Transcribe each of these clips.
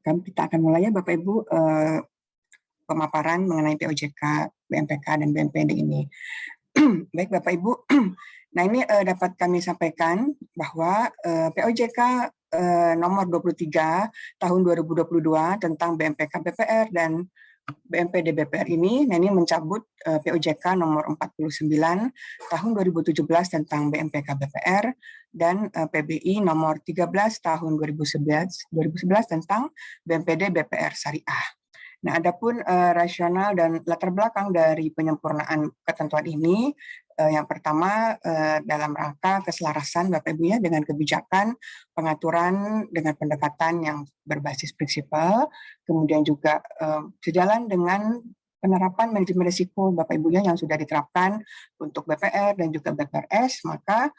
Kita akan mulai ya Bapak Ibu pemaparan mengenai POJK, BMPK, dan BMPD ini. Baik Bapak Ibu, nah ini dapat kami sampaikan bahwa POJK nomor 23 tahun 2022 tentang BMPK BPR dan BMPD BPR ini mencabut POJK nomor 49 tahun 2017 tentang BMPK BPR dan PBI nomor 13 tahun 2011 tentang BMPD BPR Syariah. Nah, adapun rasional dan latar belakang dari penyempurnaan ketentuan ini, yang pertama dalam rangka keselarasan Bapak Ibu ya dengan kebijakan pengaturan dengan pendekatan yang berbasis prinsipal, kemudian juga sejalan dengan penerapan manajemen risiko Bapak Ibu ya yang sudah diterapkan untuk BPR dan juga BPRS, maka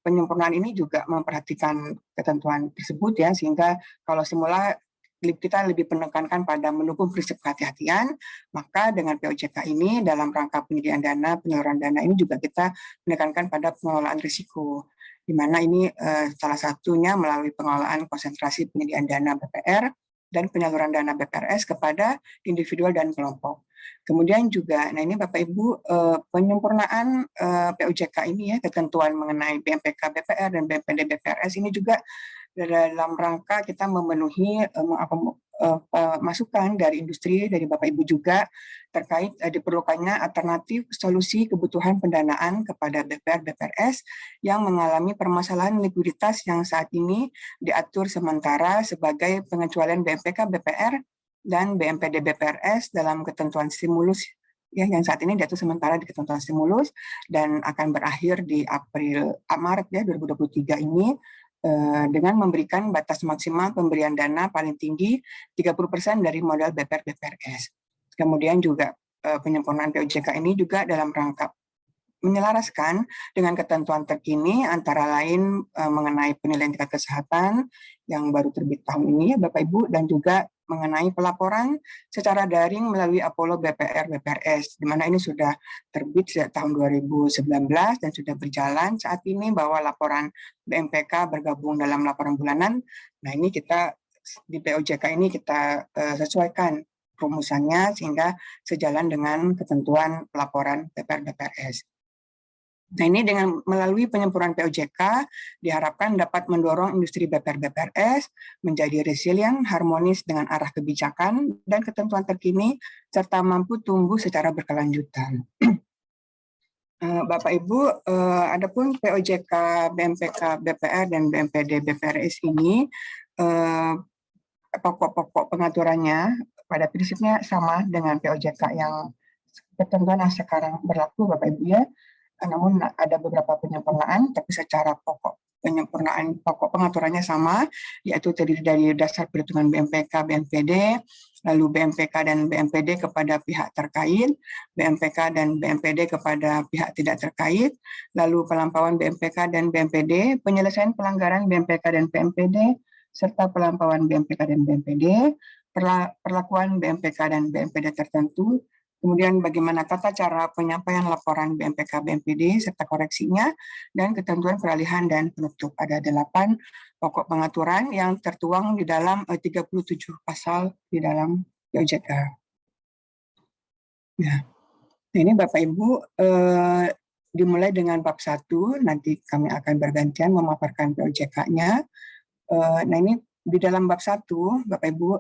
penyempurnaan ini juga memperhatikan ketentuan tersebut ya, sehingga kalau semula kita lebih menekankan pada mendukung prinsip kehati-hatian, maka dengan POJK ini dalam rangka penyediaan dana, penyaluran dana ini juga kita menekankan pada pengelolaan risiko, di mana ini salah satunya melalui pengelolaan konsentrasi penyediaan dana BPR dan penyaluran dana BPRS kepada individual dan kelompok. Kemudian juga, nah ini Bapak Ibu, penyempurnaan POJK ini ya, ketentuan mengenai BMPK BPR dan BMPD BPRS ini juga dalam rangka kita memenuhi masukan dari industri, dari Bapak Ibu juga terkait diperlukannya alternatif solusi kebutuhan pendanaan kepada BPR BPRS yang mengalami permasalahan likuiditas yang saat ini diatur sementara sebagai pengecualian BMPK BPR dan BMPD BPRS dalam ketentuan stimulus ya, yang saat ini diatur sementara di ketentuan stimulus dan akan berakhir di Maret ya 2023 ini, dengan memberikan batas maksimal pemberian dana paling tinggi 30% dari modal BPR BPRS. Kemudian juga penyempurnaan POJK ini juga dalam rangka menyelaraskan dengan ketentuan terkini antara lain mengenai penilaian tingkat kesehatan yang baru terbit tahun ini ya Bapak Ibu, dan juga mengenai pelaporan secara daring melalui Apollo BPR BPRS, di mana ini sudah terbit sejak tahun 2019 dan sudah berjalan saat ini bahwa laporan BMPK bergabung dalam laporan bulanan. Nah ini kita di POJK ini kita sesuaikan rumusannya sehingga sejalan dengan ketentuan pelaporan BPR BPRS. Nah ini dengan melalui penyempurnaan POJK diharapkan dapat mendorong industri BPR BPRS menjadi resilient, harmonis dengan arah kebijakan dan ketentuan terkini serta mampu tumbuh secara berkelanjutan. Bapak Ibu, adapun POJK BMPK BPR dan BMPD BPRS ini pokok-pokok pengaturannya pada prinsipnya sama dengan POJK yang ketentuan yang sekarang berlaku Bapak Ibu ya. Namun ada beberapa penyempurnaan, tapi secara pokok pengaturannya sama, yaitu terdiri dari dasar perhitungan BMPK, BMPD, lalu BMPK dan BMPD kepada pihak terkait, BMPK dan BMPD kepada pihak tidak terkait, lalu pelampauan BMPK dan BMPD, penyelesaian pelanggaran BMPK dan BMPD, serta pelampauan BMPK dan BMPD, perlakuan BMPK dan BMPD tertentu, kemudian bagaimana tata cara penyampaian laporan BMPK BMPD serta koreksinya, dan ketentuan peralihan dan penutup. Ada 8 pokok pengaturan yang tertuang di dalam 37 pasal di dalam POJK. Nah, ini Bapak Ibu dimulai dengan bab 1, nanti kami akan bergantian memaparkan POJK-nya. Nah ini di dalam bab 1, Bapak Ibu,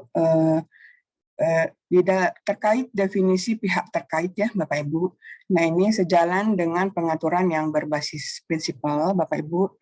terkait definisi pihak terkait ya Bapak Ibu. Nah ini sejalan dengan pengaturan yang berbasis prinsipal Bapak Ibu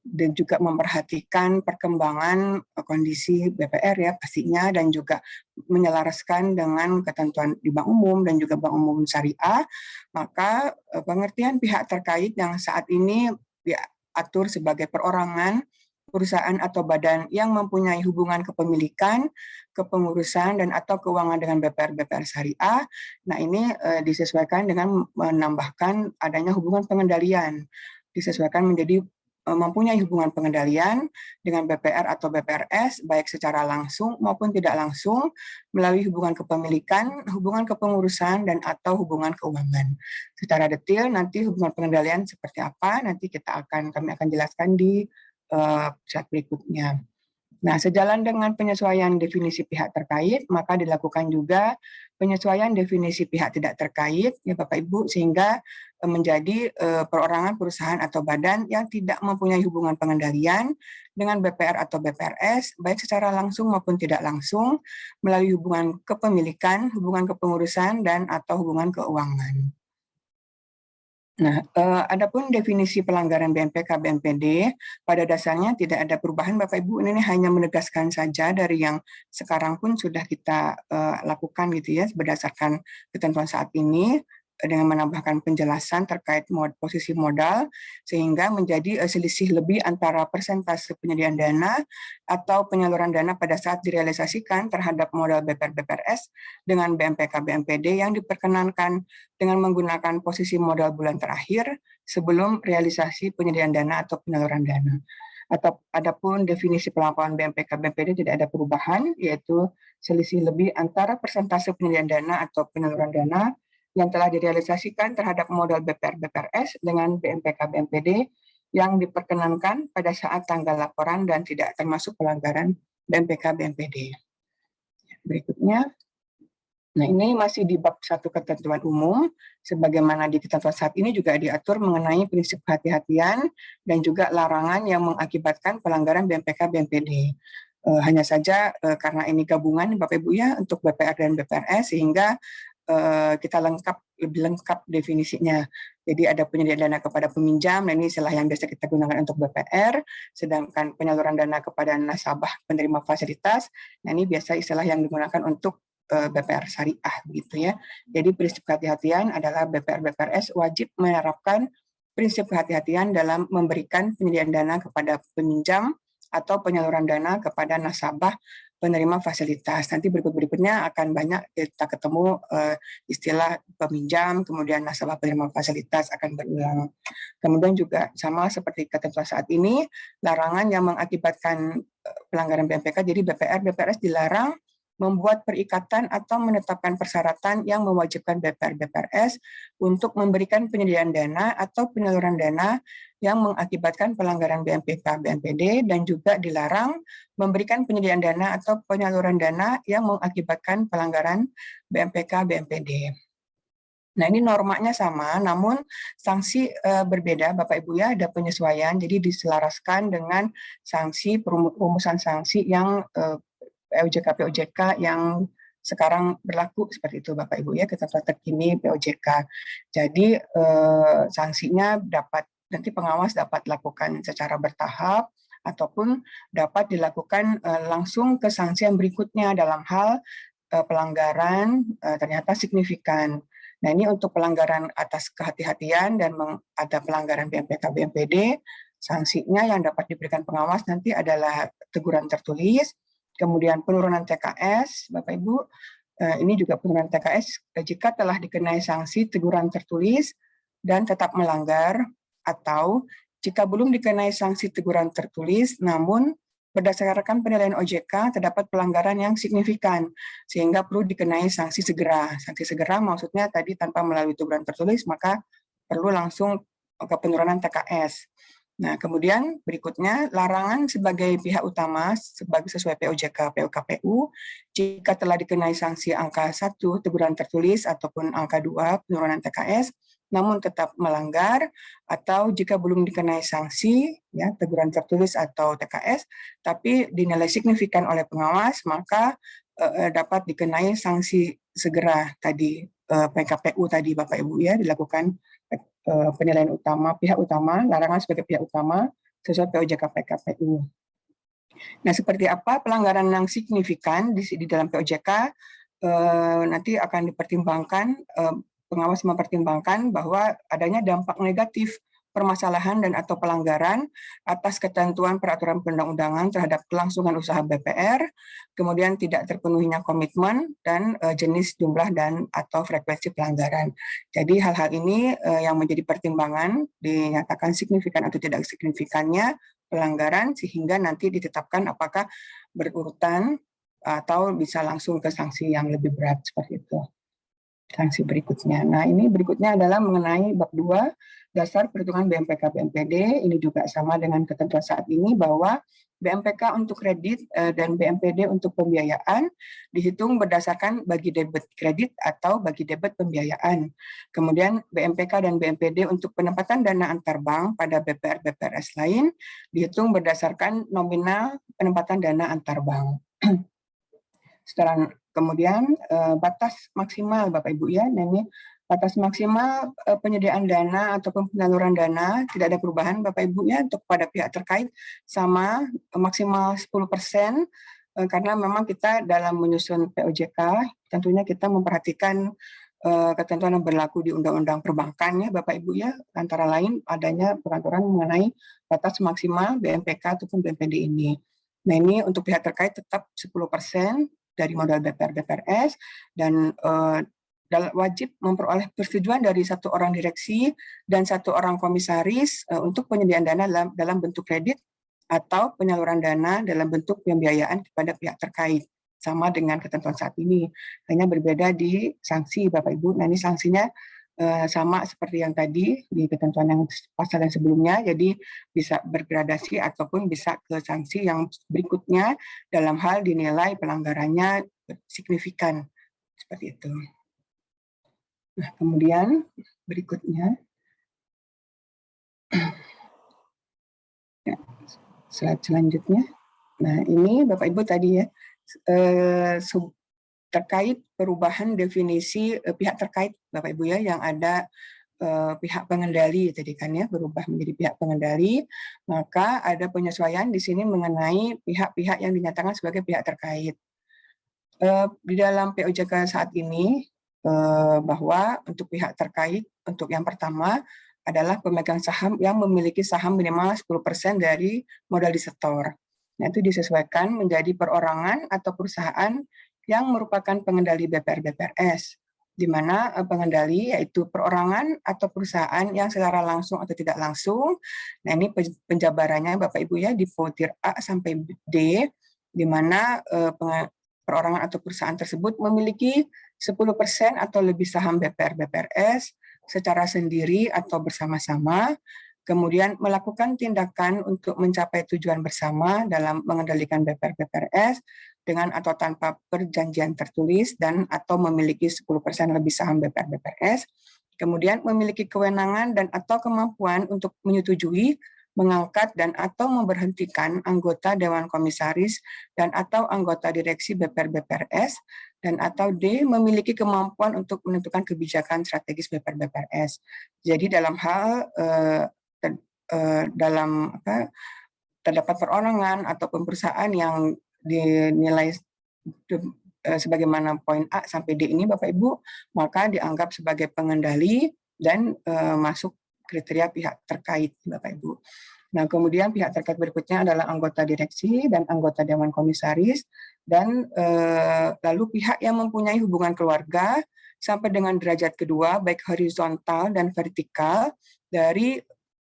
dan juga memperhatikan perkembangan kondisi BPR ya pastinya, dan juga menyelaraskan dengan ketentuan di Bank Umum dan juga Bank Umum Syariah, maka pengertian pihak terkait yang saat ini diatur sebagai perorangan, perusahaan atau badan yang mempunyai hubungan kepemilikan, kepengurusan, dan atau keuangan dengan BPR BPR Syariah. Nah ini disesuaikan dengan menambahkan adanya hubungan pengendalian, disesuaikan menjadi mempunyai hubungan pengendalian dengan BPR atau BPRS baik secara langsung maupun tidak langsung melalui hubungan kepemilikan, hubungan kepengurusan, dan atau hubungan keuangan. Secara detail nanti hubungan pengendalian seperti apa nanti kami akan jelaskan di slide berikutnya. Nah, sejalan dengan penyesuaian definisi pihak terkait, maka dilakukan juga penyesuaian definisi pihak tidak terkait, ya Bapak Ibu, sehingga menjadi perorangan perusahaan atau badan yang tidak mempunyai hubungan pengendalian dengan BPR atau BPRS, baik secara langsung maupun tidak langsung, melalui hubungan kepemilikan, hubungan kepengurusan, dan atau hubungan keuangan. Nah, adapun definisi pelanggaran BMPK BMPD, pada dasarnya tidak ada perubahan Bapak Ibu, ini hanya menegaskan saja dari yang sekarang pun sudah kita lakukan gitu ya, berdasarkan ketentuan saat ini, dengan menambahkan penjelasan terkait posisi modal, sehingga menjadi selisih lebih antara persentase penyediaan dana atau penyaluran dana pada saat direalisasikan terhadap modal BPR-BPRS dengan BMPK BMPD yang diperkenankan dengan menggunakan posisi modal bulan terakhir sebelum realisasi penyediaan dana atau penyaluran dana. Atau adapun definisi pelaporan BMPK BMPD tidak ada perubahan, yaitu selisih lebih antara persentase penyediaan dana atau penyaluran dana yang telah direalisasikan terhadap modal BPR BPRS dengan BMPK BMPD yang diperkenankan pada saat tanggal laporan dan tidak termasuk pelanggaran BMPK BMPD. Berikutnya. Nah, ini masih di bab 1 ketentuan umum, sebagaimana di ketentuan saat ini juga diatur mengenai prinsip kehati-hatian dan juga larangan yang mengakibatkan pelanggaran BMPK BMPD. Hanya saja karena ini gabungan Bapak Ibu ya untuk BPR dan BPRS, sehingga kita lebih lengkap definisinya. Jadi ada penyediaan dana kepada peminjam, nah ini istilah yang biasa kita gunakan untuk BPR, sedangkan penyaluran dana kepada nasabah penerima fasilitas, nah ini biasa istilah yang digunakan untuk BPR syariah gitu ya. Jadi prinsip kehati-hatian adalah BPR BPRS wajib menerapkan prinsip kehati-hatian dalam memberikan penyediaan dana kepada peminjam atau penyaluran dana kepada nasabah penerima fasilitas. Nanti berikutnya akan banyak kita ketemu istilah peminjam, kemudian nasabah penerima fasilitas akan berulang. Kemudian juga sama seperti ketentuan saat ini, larangan yang mengakibatkan pelanggaran BMPK, jadi BPR, BPRS dilarang membuat perikatan atau menetapkan persyaratan yang mewajibkan BPR BPRS untuk memberikan penyediaan dana atau penyaluran dana yang mengakibatkan pelanggaran BMPK BMPD, dan juga dilarang memberikan penyediaan dana atau penyaluran dana yang mengakibatkan pelanggaran BMPK BMPD. Nah, ini normanya sama, namun sanksi berbeda Bapak Ibu ya, ada penyesuaian, jadi diselaraskan dengan sanksi rumusan sanksi yang POJK yang sekarang berlaku seperti itu Bapak Ibu ya, ketentuan terkini POJK. Jadi sanksinya nanti pengawas dapat lakukan secara bertahap ataupun dapat dilakukan langsung ke sanksi yang berikutnya dalam hal pelanggaran ternyata signifikan. Nah, ini untuk pelanggaran atas kehati-hatian dan ada pelanggaran BMPK BMPD, sanksinya yang dapat diberikan pengawas nanti adalah teguran tertulis, kemudian penurunan TKS, Bapak Ibu, ini juga penurunan TKS jika telah dikenai sanksi teguran tertulis dan tetap melanggar, atau jika belum dikenai sanksi teguran tertulis, namun berdasarkan penilaian OJK terdapat pelanggaran yang signifikan, sehingga perlu dikenai sanksi segera. Sanksi segera maksudnya tadi tanpa melalui teguran tertulis, maka perlu langsung ke penurunan TKS. Nah, kemudian berikutnya, larangan sebagai pihak utama sesuai POJK POKPU jika telah dikenai sanksi angka 1 teguran tertulis ataupun angka 2 penurunan TKS, namun tetap melanggar, atau jika belum dikenai sanksi ya teguran tertulis atau TKS, tapi dinilai signifikan oleh pengawas, maka dapat dikenai sanksi segera tadi PKPU tadi Bapak Ibu ya, dilakukan penilaian utama, pihak utama, larangan sebagai pihak utama sesuai POJK PKPU. Nah, seperti apa pelanggaran yang signifikan di dalam POJK nanti akan dipertimbangkan, pengawas mempertimbangkan bahwa adanya dampak negatif permasalahan dan atau pelanggaran atas ketentuan peraturan perundang-undangan terhadap kelangsungan usaha BPR, kemudian tidak terpenuhinya komitmen dan jenis, jumlah, dan atau frekuensi pelanggaran. Jadi hal-hal ini yang menjadi pertimbangan dinyatakan signifikan atau tidak signifikannya pelanggaran, sehingga nanti ditetapkan apakah berurutan atau bisa langsung ke sanksi yang lebih berat seperti itu. sanksi berikutnya. Nah, ini berikutnya adalah mengenai bab 2, dasar perhitungan BMPK BNPD. Ini juga sama dengan ketentuan saat ini bahwa BMPK untuk kredit dan BNPD untuk pembiayaan dihitung berdasarkan bagi debit kredit atau bagi debit pembiayaan. Kemudian BMPK dan BNPD untuk penempatan dana antar bank pada BPR BPRS lain dihitung berdasarkan nominal penempatan dana antar bank. Setelah kemudian batas maksimal Bapak Ibu ya, nah ini batas maksimal penyediaan dana ataupun penyaluran dana tidak ada perubahan Bapak Ibu ya untuk pada pihak terkait sama maksimal 10%, karena memang kita dalam menyusun POJK tentunya kita memperhatikan ketentuan yang berlaku di Undang-Undang Perbankan ya Bapak Ibu ya, antara lain adanya peraturan mengenai batas maksimal BMPK ataupun BNPD ini. Nah ini untuk pihak terkait tetap 10% dari modal BPR BPRS dan wajib memperoleh persetujuan dari 1 orang direksi dan 1 orang komisaris untuk penyediaan dana dalam bentuk kredit atau penyaluran dana dalam bentuk pembiayaan kepada pihak terkait. Sama dengan ketentuan saat ini, hanya berbeda di sanksi Bapak Ibu. Nah ini sanksinya sama seperti yang tadi di ketentuan yang pasal yang sebelumnya, jadi bisa bergradasi ataupun bisa ke sanksi yang berikutnya dalam hal dinilai pelanggarannya signifikan, seperti itu. Nah, kemudian berikutnya, ya, slide selanjutnya. Nah, ini Bapak Ibu tadi ya, terkait perubahan definisi pihak terkait Bapak Ibu ya, yang ada pihak pengendali tadi kan ya, berubah menjadi pihak pengendali, maka ada penyesuaian di sini mengenai pihak-pihak yang dinyatakan sebagai pihak terkait. Di dalam POJK saat ini, bahwa untuk pihak terkait, untuk yang pertama adalah pemegang saham yang memiliki saham minimal 10% dari modal disetor. Nah, itu disesuaikan menjadi perorangan atau perusahaan yang merupakan pengendali BPR BPRS, di mana pengendali yaitu perorangan atau perusahaan yang secara langsung atau tidak langsung. Nah, ini penjabarannya Bapak Ibu ya di votir A sampai D, di mana perorangan atau perusahaan tersebut memiliki 10% atau lebih saham BPR BPRS secara sendiri atau bersama-sama, kemudian melakukan tindakan untuk mencapai tujuan bersama dalam mengendalikan BPR BPRS dengan atau tanpa perjanjian tertulis dan atau memiliki 10% lebih saham BPR BPRS, kemudian memiliki kewenangan dan atau kemampuan untuk menyetujui, mengangkat dan atau memberhentikan anggota Dewan Komisaris dan atau anggota direksi BPR BPRS, dan atau D, memiliki kemampuan untuk menentukan kebijakan strategis BPR BPRS. Jadi dalam hal terdapat perorangan ataupun perusahaan yang dinilai sebagaimana poin A sampai D ini Bapak Ibu, maka dianggap sebagai pengendali dan masuk kriteria pihak terkait Bapak Ibu. Nah, kemudian pihak terkait berikutnya adalah anggota direksi dan anggota Dewan Komisaris, dan lalu pihak yang mempunyai hubungan keluarga sampai dengan derajat kedua, baik horizontal dan vertikal, dari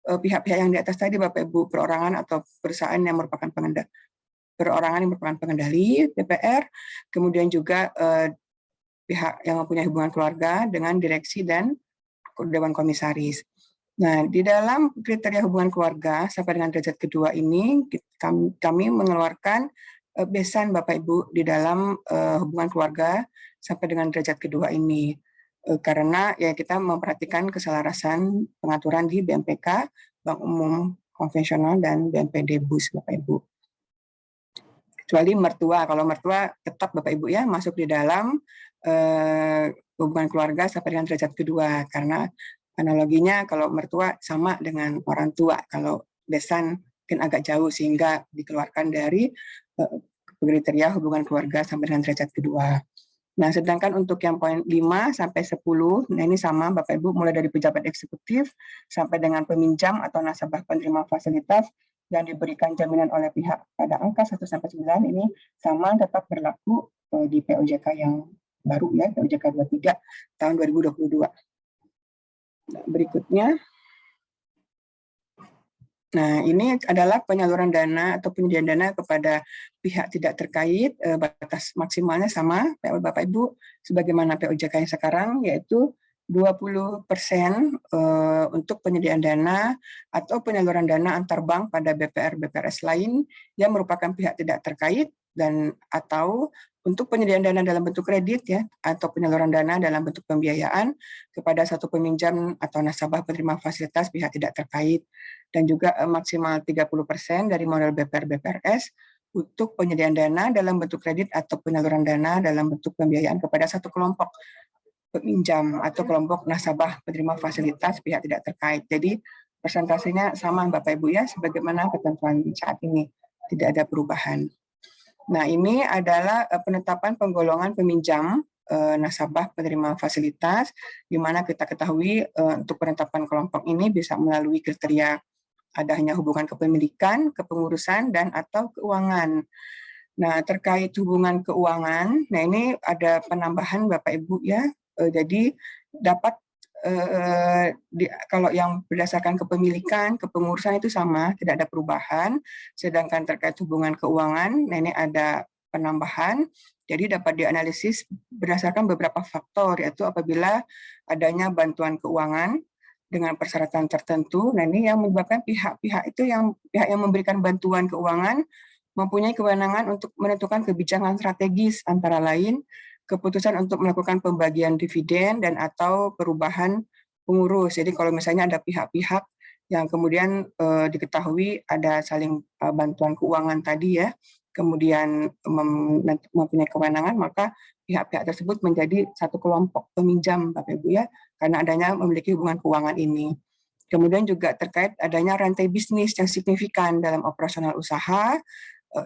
pihak-pihak yang di atas tadi Bapak Ibu, perorangan atau perusahaan yang merupakan pengendali BPR, kemudian juga pihak yang mempunyai hubungan keluarga dengan direksi dan Dewan Komisaris. Nah, di dalam kriteria hubungan keluarga sampai dengan derajat kedua ini, kami mengeluarkan besan Bapak Ibu di dalam hubungan keluarga sampai dengan derajat kedua ini. Karena ya kita memperhatikan keselarasan pengaturan di BMPK, Bank Umum Konvensional, dan BNPD BUS Bapak Ibu. Kecuali mertua, kalau mertua tetap Bapak Ibu ya masuk di dalam hubungan keluarga sampai dengan derajat kedua, karena analoginya kalau mertua sama dengan orang tua, kalau besan mungkin agak jauh sehingga dikeluarkan dari kriteria hubungan keluarga sampai dengan derajat kedua. Nah, sedangkan untuk yang poin 5 sampai 10, nah ini sama Bapak Ibu, mulai dari pejabat eksekutif sampai dengan peminjam atau nasabah penerima fasilitas yang diberikan jaminan oleh pihak pada angka 1 sampai 9 ini sama tetap berlaku di POJK yang baru ya, POJK 23 tahun 2022. Nah, berikutnya. Nah, ini adalah penyaluran dana atau penyediaan dana kepada pihak tidak terkait, batas maksimalnya sama, Bapak Ibu, sebagaimana POJK yang sekarang, yaitu 20% untuk penyediaan dana atau penyaluran dana antar bank pada BPR-BPRS lain yang merupakan pihak tidak terkait, dan atau untuk penyediaan dana dalam bentuk kredit ya, atau penyaluran dana dalam bentuk pembiayaan kepada satu peminjam atau nasabah penerima fasilitas pihak tidak terkait, dan juga maksimal 30% dari modal BPR-BPRS untuk penyediaan dana dalam bentuk kredit atau penyaluran dana dalam bentuk pembiayaan kepada satu kelompok peminjam atau kelompok nasabah penerima fasilitas pihak tidak terkait. Jadi persentasenya sama Bapak Ibu ya, sebagaimana ketentuan saat ini, tidak ada perubahan. Nah, ini adalah penetapan penggolongan peminjam nasabah penerima fasilitas, di mana kita ketahui untuk penetapan kelompok ini bisa melalui kriteria adanya hubungan kepemilikan, kepengurusan, dan atau keuangan. Nah, terkait hubungan keuangan, nah ini ada penambahan Bapak Ibu ya. Jadi dapat kalau yang berdasarkan kepemilikan, kepengurusan itu sama, tidak ada perubahan. Sedangkan terkait hubungan keuangan, nah ini ada penambahan. Jadi dapat dianalisis berdasarkan beberapa faktor, yaitu apabila adanya bantuan keuangan dengan persyaratan tertentu. Nah, ini yang menyebabkan pihak-pihak itu pihak yang memberikan bantuan keuangan mempunyai kewenangan untuk menentukan kebijakan strategis, antara lain keputusan untuk melakukan pembagian dividen dan atau perubahan pengurus. Jadi kalau misalnya ada pihak-pihak yang kemudian diketahui ada saling bantuan keuangan tadi ya, kemudian mempunyai kewenangan, maka pihak-pihak tersebut menjadi satu kelompok peminjam, Bapak Ibu ya, karena adanya memiliki hubungan keuangan ini. Kemudian juga terkait adanya rantai bisnis yang signifikan dalam operasional usaha,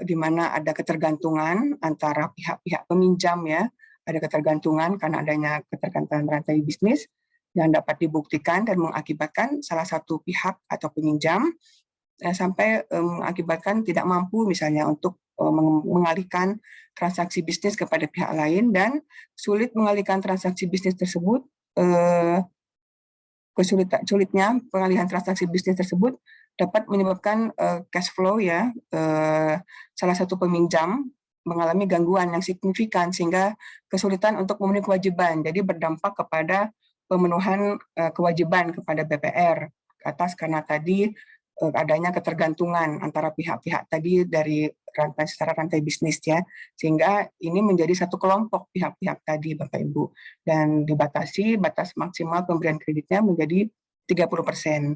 di mana ada ketergantungan antara pihak-pihak peminjam ya, ada ketergantungan karena adanya ketergantungan rantai bisnis yang dapat dibuktikan dan mengakibatkan salah satu pihak atau peminjam sampai mengakibatkan tidak mampu misalnya untuk mengalihkan transaksi bisnis kepada pihak lain, dan sulit mengalihkan transaksi bisnis tersebut, sulitnya pengalihan transaksi bisnis tersebut dapat menyebabkan cash flow ya, salah satu peminjam mengalami gangguan yang signifikan sehingga kesulitan untuk memenuhi kewajiban, jadi berdampak kepada pemenuhan kewajiban kepada BPR atas karena tadi adanya ketergantungan antara pihak-pihak tadi dari secara rantai bisnis ya, sehingga ini menjadi satu kelompok pihak-pihak tadi Bapak Ibu, dan dibatasi batas maksimal pemberian kreditnya menjadi 30%.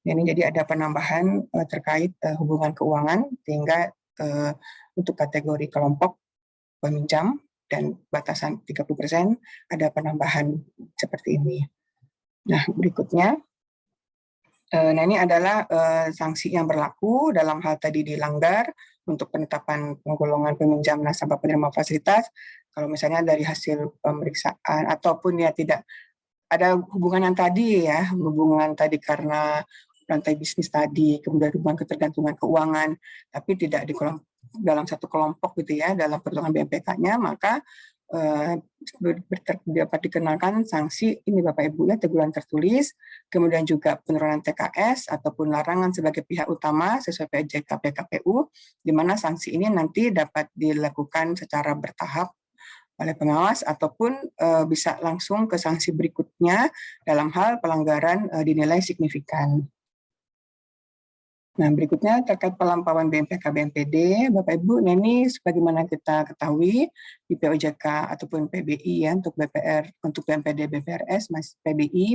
Ini jadi ada penambahan terkait hubungan keuangan, sehingga untuk kategori kelompok peminjam dan batasan 30% ada penambahan seperti ini. Nah, berikutnya, nah ini adalah sanksi yang berlaku dalam hal tadi dilanggar untuk penetapan penggolongan peminjam nasabah penerima fasilitas. Kalau misalnya dari hasil pemeriksaan ataupun ya tidak ada hubungan yang tadi ya, hubungan tadi karena rantai bisnis tadi, kemudian hubungan ketergantungan keuangan, tapi tidak dalam satu kelompok gitu ya, dalam perhitungan BMPK-nya, maka dapat dikenakan sanksi ini Bapak Ibu ya, teguran tertulis, kemudian juga penurunan TKS ataupun larangan sebagai pihak utama sesuai POJK PKPU, di mana sanksi ini nanti dapat dilakukan secara bertahap oleh pengawas ataupun bisa langsung ke sanksi berikutnya dalam hal pelanggaran dinilai signifikan. Nah, berikutnya terkait pelampauan BMPK BNPD, Bapak Ibu, nah ini sebagaimana kita ketahui di POJK ataupun PBI ya, untuk BPR, untuk BNPD BPRS, Mas PBI,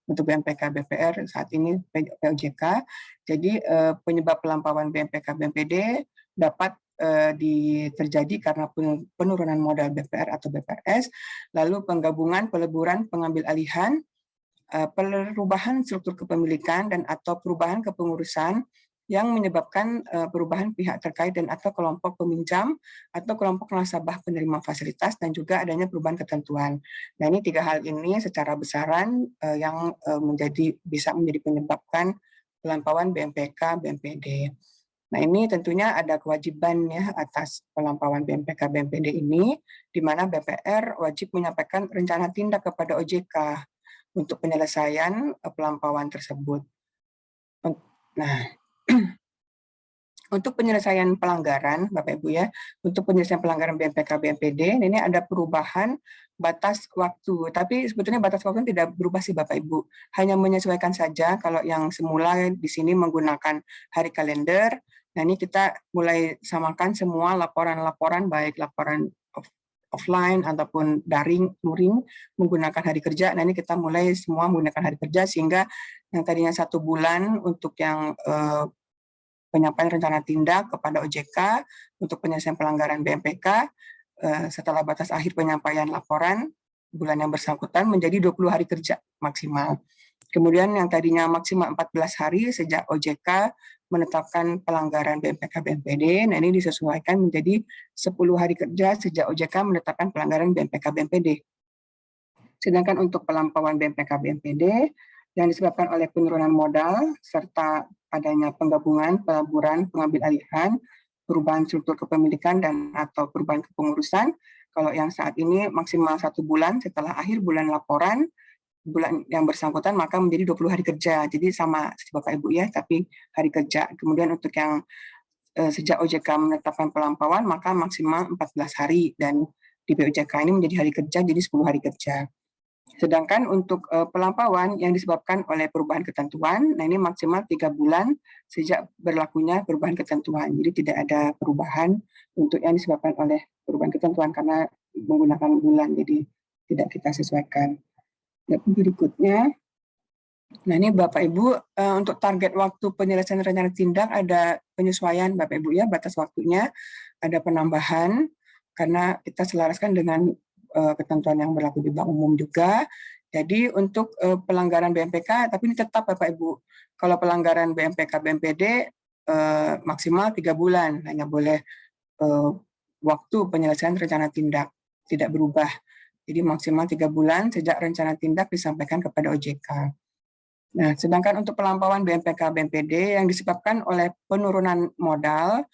untuk BMPK BPR saat ini POJK. Jadi penyebab pelampauan BMPK BNPD dapat terjadi karena penurunan modal BPR atau BPRS, lalu penggabungan, peleburan, pengambil alihan, perubahan struktur kepemilikan dan atau perubahan kepengurusan yang menyebabkan perubahan pihak terkait dan atau kelompok peminjam atau kelompok nasabah penerima fasilitas, dan juga adanya perubahan ketentuan. Nah, ini tiga hal ini secara besaran yang bisa menjadi penyebabkan pelampauan BMPK BNPD. Nah, ini tentunya ada kewajiban ya atas pelampauan BMPK BNPD ini, di mana BPR wajib menyampaikan rencana tindak kepada OJK untuk penyelesaian pelampauan tersebut. Nah, Untuk penyelesaian pelanggaran, Bapak Ibu ya, untuk penyelesaian pelanggaran BMPK BMPD, ini ada perubahan batas waktu. Tapi sebetulnya batas waktu tidak berubah sih Bapak Ibu. Hanya menyesuaikan saja kalau yang semula di sini menggunakan hari kalender. Nah ini kita mulai samakan semua laporan-laporan, baik laporan offline ataupun daring, luring, menggunakan hari kerja. Nah ini kita mulai semua menggunakan hari kerja, sehingga yang tadinya 1 bulan untuk yang penyampaian rencana tindak kepada OJK untuk penyelesaian pelanggaran BMPK setelah batas akhir penyampaian laporan bulan yang bersangkutan menjadi 20 hari kerja maksimal. Kemudian yang tadinya maksimal 14 hari sejak OJK menetapkan pelanggaran BMPK BMPD, nah ini disesuaikan menjadi 10 hari kerja sejak OJK menetapkan pelanggaran BMPK BMPD. Sedangkan untuk pelampauan BMPK BMPD yang disebabkan oleh penurunan modal serta adanya penggabungan, pelaburan, pengambil alihan, perubahan struktur kepemilikan dan atau perubahan kepengurusan. Kalau yang saat ini maksimal 1 bulan setelah akhir bulan laporan, bulan yang bersangkutan maka menjadi 20 hari kerja. Jadi sama Bapak Ibu ya, tapi hari kerja. Kemudian untuk yang sejak OJK menetapkan pelampauan maka maksimal 14 hari dan di POJK ini menjadi hari kerja jadi 10 hari kerja. Sedangkan untuk pelampauan yang disebabkan oleh perubahan ketentuan, nah ini maksimal 3 bulan sejak berlakunya perubahan ketentuan. Jadi tidak ada perubahan untuk yang disebabkan oleh perubahan ketentuan karena menggunakan bulan, jadi tidak kita sesuaikan. Dan berikutnya, nah ini Bapak Ibu, untuk target waktu penyelesaian rencana tindak ada penyesuaian Bapak Ibu ya, batas waktunya ada penambahan karena kita selaraskan dengan ketentuan yang berlaku di Bank Umum juga. Jadi untuk pelanggaran BMPK, tapi ini tetap Bapak Ibu, kalau pelanggaran BMPK BMPD maksimal 3 bulan, hanya boleh waktu penyelesaian rencana tindak, tidak berubah. Jadi maksimal 3 bulan sejak rencana tindak disampaikan kepada OJK. Nah, sedangkan untuk pelampauan BMPK BMPD yang disebabkan oleh penurunan modal,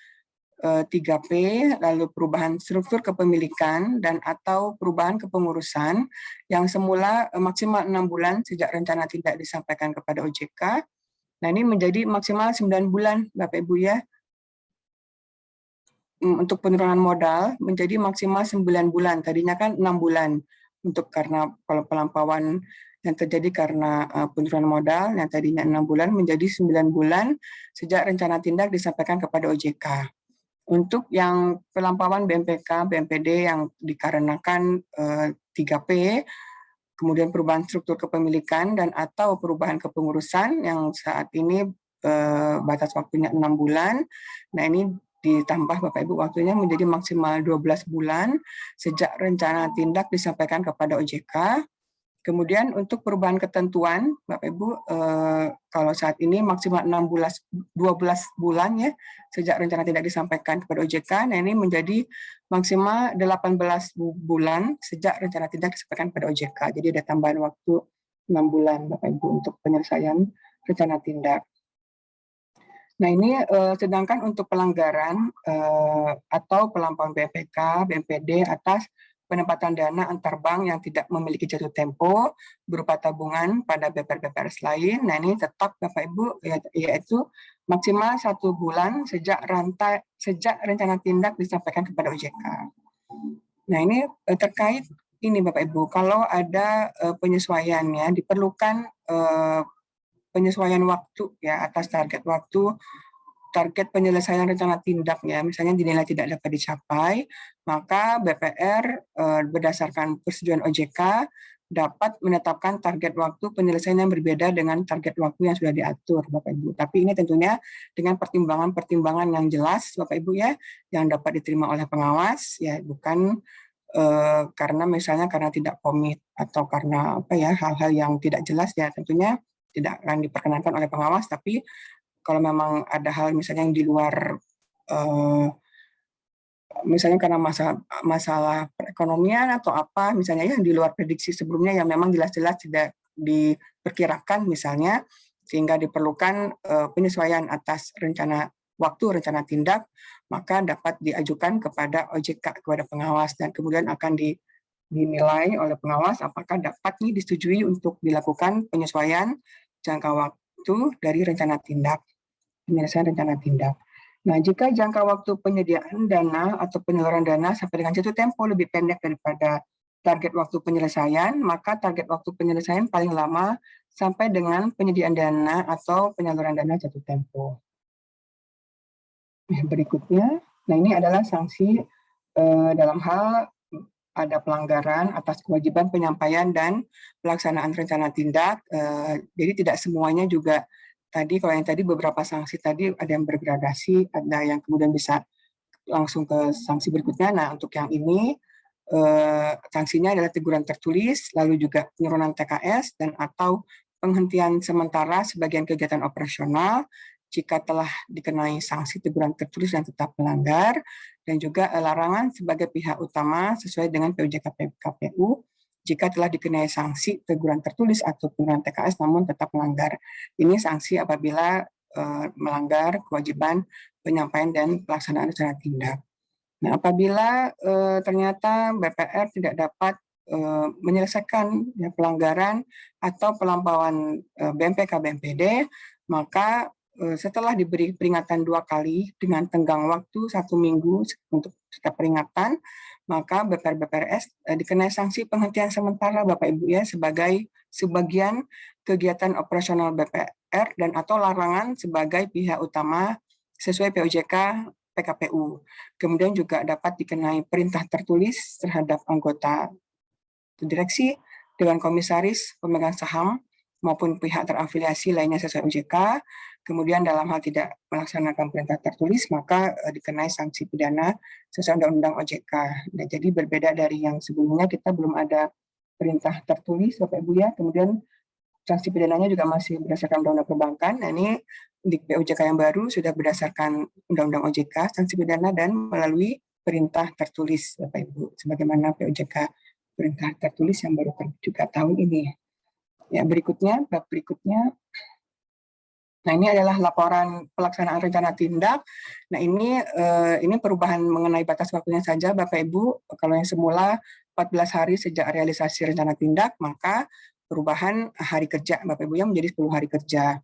3P, lalu perubahan struktur kepemilikan dan atau perubahan kepengurusan yang semula maksimal 6 bulan sejak rencana tindak disampaikan kepada OJK. Nah ini menjadi maksimal 9 bulan Bapak Ibu ya. Untuk penurunan modal menjadi maksimal 9 bulan, tadinya kan 6 bulan. Untuk karena kalau pelampauan yang terjadi karena penurunan modal yang tadinya 6 bulan menjadi 9 bulan sejak rencana tindak disampaikan kepada OJK. Untuk yang pelampauan BMPK, BMPD yang dikarenakan 3P, kemudian perubahan struktur kepemilikan dan atau perubahan kepengurusan yang saat ini batas waktunya 6 bulan. Nah ini ditambah Bapak Ibu waktunya menjadi maksimal 12 bulan sejak rencana tindak disampaikan kepada OJK. Kemudian untuk perubahan ketentuan, Bapak Ibu, kalau saat ini maksimal 12 bulan ya, sejak rencana tindak disampaikan kepada OJK, nah ini menjadi maksimal 18 bulan sejak rencana tindak disampaikan kepada OJK. Jadi ada tambahan waktu 6 bulan Bapak Ibu untuk penyelesaian rencana tindak. Nah ini sedangkan untuk pelanggaran atau pelampauan BMPK, BMPD atas penempatan dana antar bank yang tidak memiliki jatuh tempo berupa tabungan pada BPR-BPRS lain. Nah ini tetap Bapak Ibu yaitu maksimal 1 bulan sejak rencana tindak disampaikan kepada OJK. Nah ini terkait ini Bapak Ibu, kalau ada penyesuaian ya diperlukan penyesuaian waktu ya atas target waktu. Target penyelesaian rencana tindaknya misalnya dinilai tidak dapat dicapai, maka BPR berdasarkan persetujuan OJK dapat menetapkan target waktu penyelesaian yang berbeda dengan target waktu yang sudah diatur Bapak Ibu. Tapi ini tentunya dengan pertimbangan-pertimbangan yang jelas Bapak Ibu ya, yang dapat diterima oleh pengawas ya, bukan karena misalnya karena tidak komit atau karena apa ya hal-hal yang tidak jelas ya, tentunya tidak akan diperkenankan oleh pengawas. Tapi kalau memang ada hal misalnya yang di luar, misalnya karena masalah perekonomian atau apa, misalnya yang di luar prediksi sebelumnya yang memang jelas-jelas tidak diperkirakan misalnya, sehingga diperlukan penyesuaian atas rencana tindak, maka dapat diajukan kepada OJK, kepada pengawas, dan kemudian akan dinilai oleh pengawas apakah dapat disetujui untuk dilakukan penyesuaian jangka waktu dari rencana tindak. penyelesaian rencana tindak. Nah, jika jangka waktu penyediaan dana atau penyaluran dana sampai dengan jatuh tempo lebih pendek daripada target waktu penyelesaian, maka target waktu penyelesaian paling lama sampai dengan penyediaan dana atau penyaluran dana jatuh tempo. Berikutnya, nah ini adalah sanksi dalam hal ada pelanggaran atas kewajiban penyampaian dan pelaksanaan rencana tindak. Jadi tidak semuanya juga tadi, kalau yang tadi beberapa sanksi tadi ada yang bergradasi, ada yang kemudian bisa langsung ke sanksi berikutnya. Nah, untuk yang ini sanksinya adalah teguran tertulis, lalu juga penurunan TKS dan atau penghentian sementara sebagian kegiatan operasional jika telah dikenai sanksi teguran tertulis dan tetap melanggar, dan juga larangan sebagai pihak utama sesuai dengan PUJK KPU jika telah dikenai sanksi teguran tertulis atau penurunan TKS namun tetap melanggar. Ini sanksi apabila melanggar kewajiban penyampaian dan pelaksanaan rencana tindak. Nah, apabila ternyata BPR tidak dapat menyelesaikan ya, pelanggaran atau pelampauan BMPK BMPD, maka setelah diberi peringatan 2 kali dengan tenggang waktu 1 minggu untuk setiap peringatan, maka BPR-BPRS dikenai sanksi penghentian sementara Bapak Ibu ya sebagai sebagian kegiatan operasional BPR dan atau larangan sebagai pihak utama sesuai PUJK PKPU. Kemudian juga dapat dikenai perintah tertulis terhadap anggota direksi, dewan komisaris, pemegang saham, maupun pihak terafiliasi lainnya sesuai OJK. Kemudian dalam hal tidak melaksanakan perintah tertulis, maka dikenai sanksi pidana sesuai Undang-Undang OJK. Nah, jadi berbeda dari yang sebelumnya, kita belum ada perintah tertulis, Bapak Ibu ya. Kemudian sanksi pidananya juga masih berdasarkan Undang-Undang Perbankan. Nah, ini di PUJK yang baru sudah berdasarkan Undang-Undang OJK, sanksi pidana dan melalui perintah tertulis, Bapak Ibu, sebagaimana PUJK perintah tertulis yang baru terbit juga tahun ini. Ya, berikutnya, bab berikutnya. Nah, ini adalah laporan pelaksanaan rencana tindak. Nah, ini perubahan mengenai batas waktunya saja, Bapak Ibu. Kalau yang semula 14 hari sejak realisasi rencana tindak, maka perubahan hari kerja Bapak Ibu yang menjadi 10 hari kerja.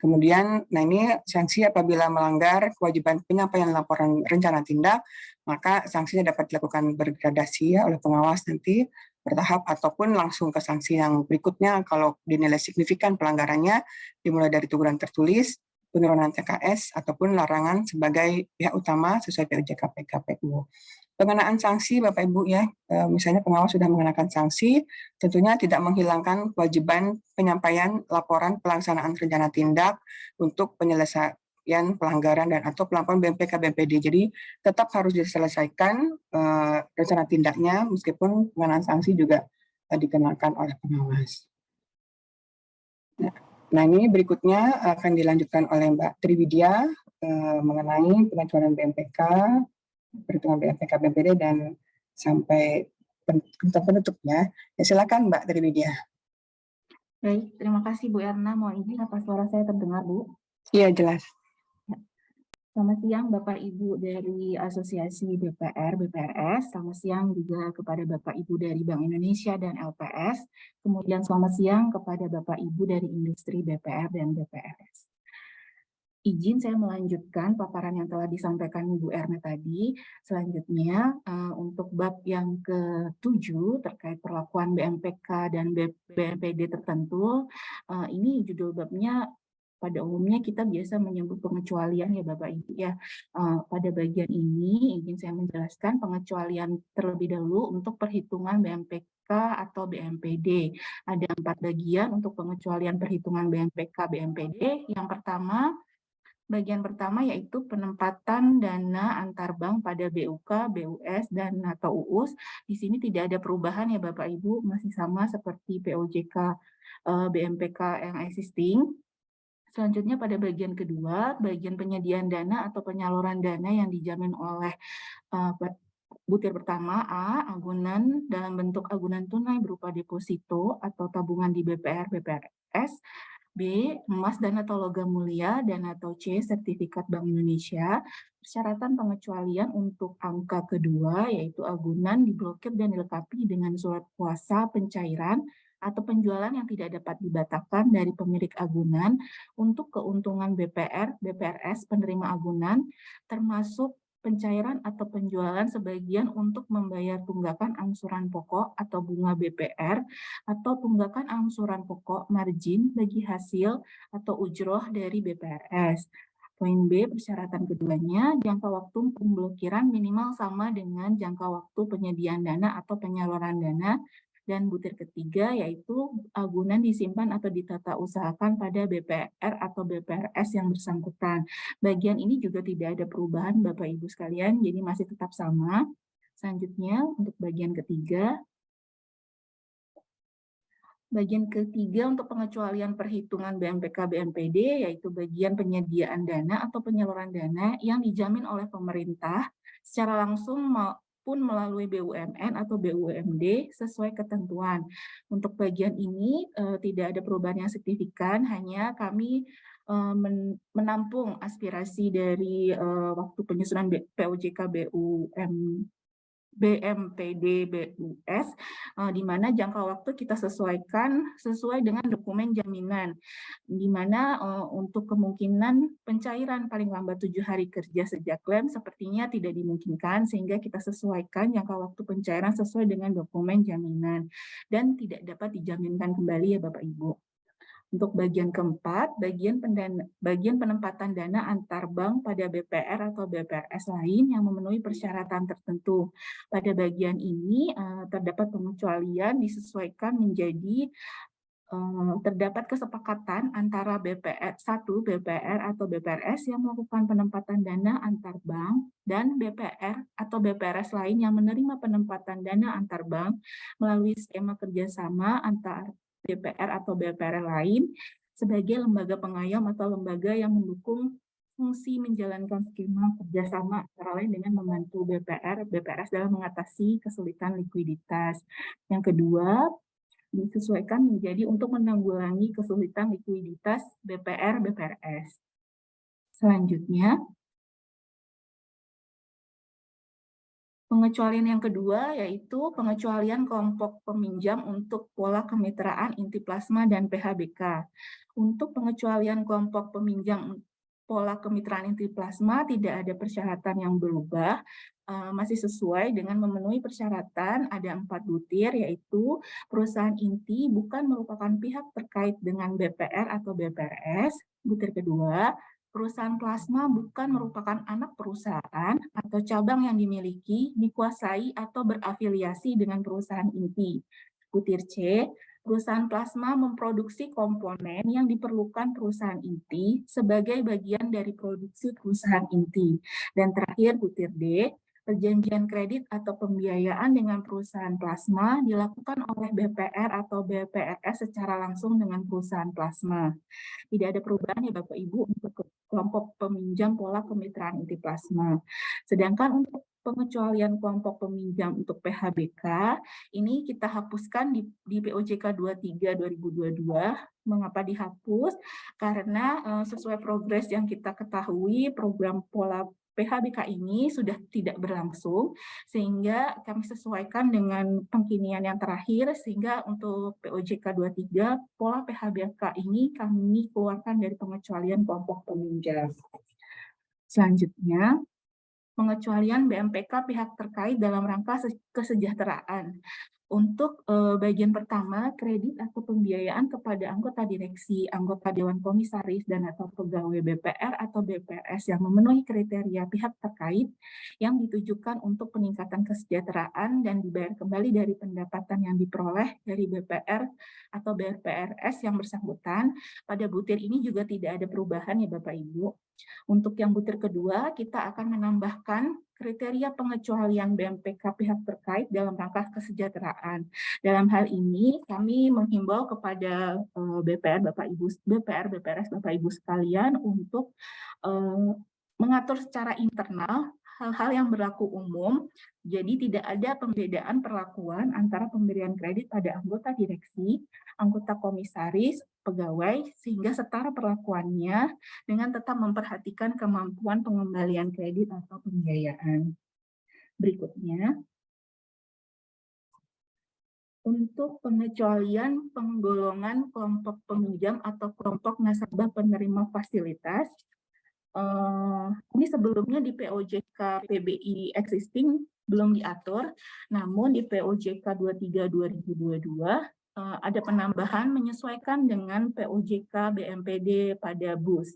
Kemudian, nah ini sanksi apabila melanggar kewajiban penyampaian laporan rencana tindak, maka sanksinya dapat dilakukan bergradasi ya, oleh pengawas nanti bertahap ataupun langsung ke sanksi yang berikutnya kalau dinilai signifikan pelanggarannya, dimulai dari teguran tertulis, penurunan TKS, ataupun larangan sebagai pihak utama sesuai PUJK PKPU. Pengenaan sanksi Bapak Ibu ya, misalnya pengawas sudah mengenakan sanksi, tentunya tidak menghilangkan kewajiban penyampaian laporan pelaksanaan rencana tindak untuk penyelesaian pelanggaran dan atau pelaporan BMPK BMPD. Jadi tetap harus diselesaikan rencana tindaknya meskipun pengenaan sanksi juga dikenakan oleh pengawas. Nah, ini berikutnya akan dilanjutkan oleh Mbak Triwidya mengenai pengecualian BMPK, perhitungan BMPK BMPD dan sampai penutupnya. Ya, silakan Mbak Triwidya. Baik, terima kasih Bu Erna. Mohon izin apa suara saya terdengar, Bu? Iya, jelas. Selamat siang Bapak Ibu dari Asosiasi DPR, BPRS. Selamat siang juga kepada Bapak Ibu dari Bank Indonesia dan LPS. Kemudian selamat siang kepada Bapak Ibu dari industri BPR dan BPRS. Izin saya melanjutkan paparan yang telah disampaikan Bu Erna tadi. Selanjutnya untuk bab yang ke-7 terkait perlakuan BMPK dan BMPD tertentu, ini judul babnya pada umumnya kita biasa menyebut pengecualian ya Bapak Ibu ya. Pada bagian ini izin saya menjelaskan pengecualian terlebih dahulu untuk perhitungan BMPK atau BMPD. Ada 4 bagian untuk pengecualian perhitungan BMPK BMPD. Yang pertama, bagian pertama yaitu penempatan dana antar bank pada BUK, BUS, dan atau UUS. Di sini tidak ada perubahan ya Bapak Ibu, masih sama seperti POJK BMPK yang existing. Selanjutnya pada bagian kedua, bagian penyediaan dana atau penyaluran dana yang dijamin oleh butir pertama A, agunan dalam bentuk agunan tunai berupa deposito atau tabungan di BPR, BPRS. B, emas dan atau logam mulia, dan atau C, sertifikat Bank Indonesia. Persyaratan pengecualian untuk angka kedua, yaitu agunan diblokir dan dilengkapi dengan surat kuasa pencairan atau penjualan yang tidak dapat dibatalkan dari pemilik agunan untuk keuntungan BPR, BPRS, penerima agunan, termasuk pencairan atau penjualan sebagian untuk membayar tunggakan angsuran pokok atau bunga BPR atau tunggakan angsuran pokok margin bagi hasil atau ujroh dari BPRS. Poin B, persyaratan keduanya, jangka waktu pemblokiran minimal sama dengan jangka waktu penyediaan dana atau penyaluran dana. Dan butir ketiga yaitu agunan disimpan atau ditata usahakan pada BPR atau BPRS yang bersangkutan. Bagian ini juga tidak ada perubahan Bapak Ibu sekalian, jadi masih tetap sama. Selanjutnya untuk bagian ketiga. Bagian ketiga untuk pengecualian perhitungan BMPK BNPD yaitu bagian penyediaan dana atau penyaluran dana yang dijamin oleh pemerintah secara langsung maupun melalui BUMN atau BUMD sesuai ketentuan. Untuk bagian ini tidak ada perubahan yang signifikan, hanya kami menampung aspirasi dari waktu penyusunan POJK BMPD BUS, di mana jangka waktu kita sesuaikan sesuai dengan dokumen jaminan, di mana untuk kemungkinan pencairan paling lambat 7 hari kerja sejak klaim sepertinya tidak dimungkinkan, sehingga kita sesuaikan jangka waktu pencairan sesuai dengan dokumen jaminan dan tidak dapat dijaminkan kembali ya Bapak Ibu. Untuk bagian keempat, bagian penempatan dana antar bank pada BPR atau BPRS lain yang memenuhi persyaratan tertentu. Pada bagian ini terdapat pengecualian disesuaikan menjadi terdapat kesepakatan antara BPR atau BPRS yang melakukan penempatan dana antar bank dan BPR atau BPRS lain yang menerima penempatan dana antar bank melalui skema kerjasama antar BPR atau BPR lain sebagai lembaga pengayom atau lembaga yang mendukung fungsi menjalankan skema kerjasama antara lain dengan membantu BPR, BPRS dalam mengatasi kesulitan likuiditas. Yang kedua, disesuaikan menjadi untuk menanggulangi kesulitan likuiditas BPR, BPRS. Selanjutnya, pengecualian yang kedua yaitu pengecualian kelompok peminjam untuk pola kemitraan inti plasma dan PHBK. Untuk pengecualian kelompok peminjam pola kemitraan inti plasma tidak ada persyaratan yang berubah, masih sesuai dengan memenuhi persyaratan. Ada 4 butir, yaitu perusahaan inti bukan merupakan pihak terkait dengan BPR atau BPRS. Butir kedua, perusahaan plasma bukan merupakan anak perusahaan atau cabang yang dimiliki, dikuasai, atau berafiliasi dengan perusahaan inti. Butir C, perusahaan plasma memproduksi komponen yang diperlukan perusahaan inti sebagai bagian dari produksi perusahaan inti. Dan terakhir, butir D, perjanjian kredit atau pembiayaan dengan perusahaan plasma dilakukan oleh BPR atau BPRS secara langsung dengan perusahaan plasma. Tidak ada perubahan ya Bapak Ibu untuk kelompok peminjam pola kemitraan inti plasma. Sedangkan untuk pengecualian kelompok peminjam untuk PHBK, ini kita hapuskan di POJK 23 2022. Mengapa dihapus? Karena sesuai progres yang kita ketahui, program pola PHBK ini sudah tidak berlangsung, sehingga kami sesuaikan dengan pengkinian yang terakhir, sehingga untuk POJK 23, pola PHBK ini kami keluarkan dari pengecualian kelompok peminjam. Selanjutnya, pengecualian BMPK pihak terkait dalam rangka kesejahteraan. Untuk bagian pertama, kredit atau pembiayaan kepada anggota direksi, anggota Dewan Komisaris, dan atau pegawai BPR atau BPRS yang memenuhi kriteria pihak terkait yang ditujukan untuk peningkatan kesejahteraan dan dibayar kembali dari pendapatan yang diperoleh dari BPR atau BPRS yang bersangkutan. Pada butir ini juga tidak ada perubahan ya Bapak Ibu. Untuk yang butir kedua, kita akan menambahkan kriteria pengecualian BMPK pihak terkait dalam rangka kesejahteraan. Dalam hal ini, kami menghimbau kepada BPR, BPRS, Bapak Ibu sekalian untuk mengatur secara internal hal-hal yang berlaku umum, jadi tidak ada pembedaan perlakuan antara pemberian kredit pada anggota direksi, anggota komisaris, pegawai, sehingga setara perlakuannya dengan tetap memperhatikan kemampuan pengembalian kredit atau pembiayaan. Berikutnya, untuk pengecualian penggolongan kelompok peminjam atau kelompok nasabah penerima fasilitas. Ini sebelumnya di POJK PBI existing belum diatur, namun di POJK 23 2022 ada penambahan menyesuaikan dengan POJK BMPD pada BUS.